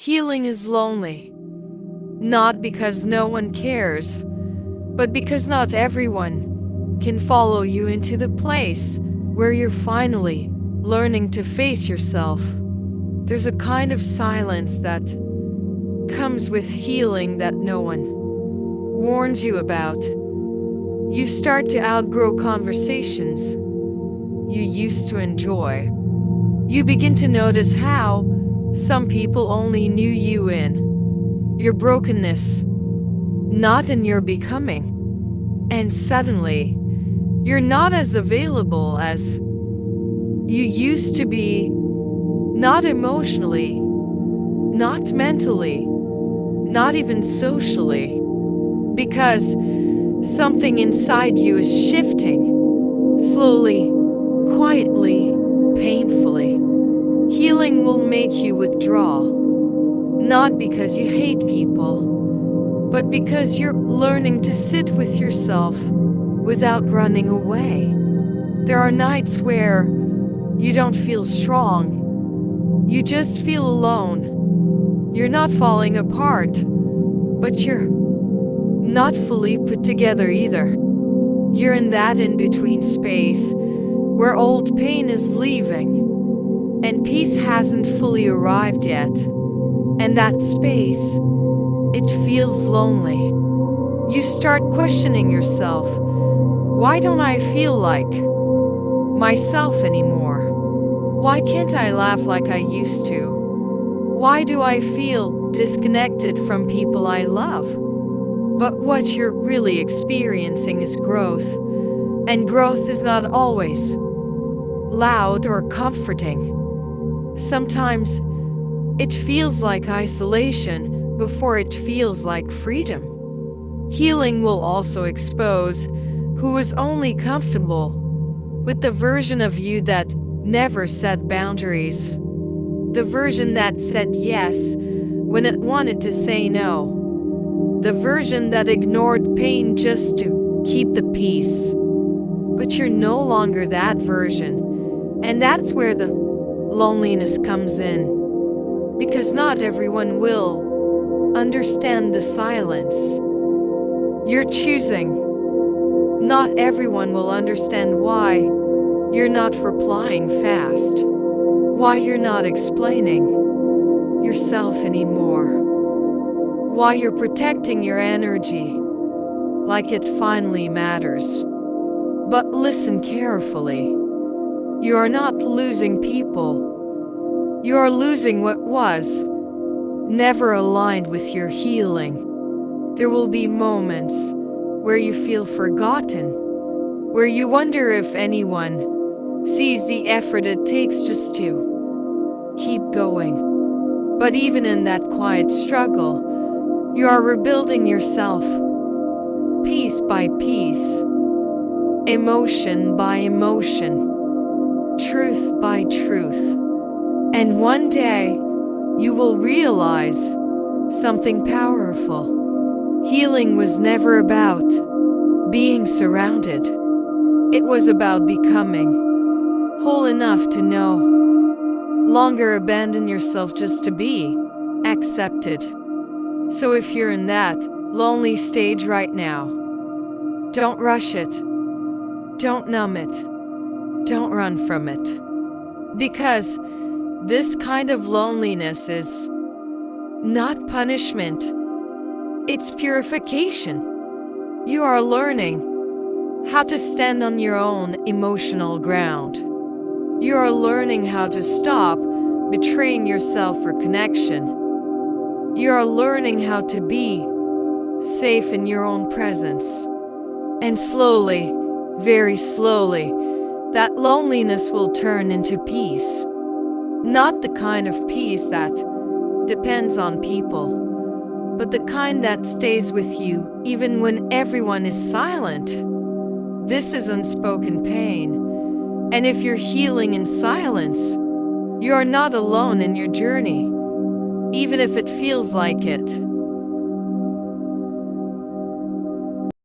Healing is lonely, not because no one cares, but because not everyone can follow you into the place where you're finally learning to face yourself. There's a kind of silence that comes with healing that no one warns you about. You start to outgrow conversations you used to enjoy. You begin to notice how some people only knew you in your brokenness, not in your becoming. And suddenly, you're not as available as you used to be, not emotionally, not mentally, not even socially, because something inside you is shifting, slowly, quietly, painfully. Healing will make you withdraw, not because you hate people, but because you're learning to sit with yourself without running away. There are nights where you don't feel strong, you just feel alone. You're not falling apart, but you're not fully put together either. You're in that in-between space where old pain is leaving and peace hasn't fully arrived yet. And that space, it feels lonely. You start questioning yourself. Why don't I feel like myself anymore? Why can't I laugh like I used to? Why do I feel disconnected from people I love? But what you're really experiencing is growth. And growth is not always loud or comforting. Sometimes it feels like isolation before it feels like freedom. Healing will also expose who was only comfortable with the version of you that never set boundaries. The version that said yes when it wanted to say no. The version that ignored pain just to keep the peace. But you're no longer that version. And that's where the loneliness comes in. Because not everyone will understand the silence you're choosing. Not everyone will understand why you're not replying fast. Why you're not explaining yourself anymore. Why you're protecting your energy like it finally matters. But listen carefully. You are not losing people. You are losing what was never aligned with your healing. There will be moments where you feel forgotten, where you wonder if anyone sees the effort it takes just to keep going. But even in that quiet struggle, you are rebuilding yourself, piece by piece, emotion by emotion, truth by truth. And one day, you will realize something powerful. Healing was never about being surrounded. It was about becoming whole enough to no longer abandon yourself just to be accepted. So if you're in that lonely stage right now, don't rush it. Don't numb it. Don't run from it. Because this kind of loneliness is not punishment. It's purification. You are learning how to stand on your own emotional ground. You are learning how to stop betraying yourself for connection. You are learning how to be safe in your own presence. And slowly, very slowly, that loneliness will turn into peace. Not the kind of peace that depends on people, but the kind that stays with you even when everyone is silent. This is unspoken pain. And if you're healing in silence, you are not alone in your journey, even if it feels like it.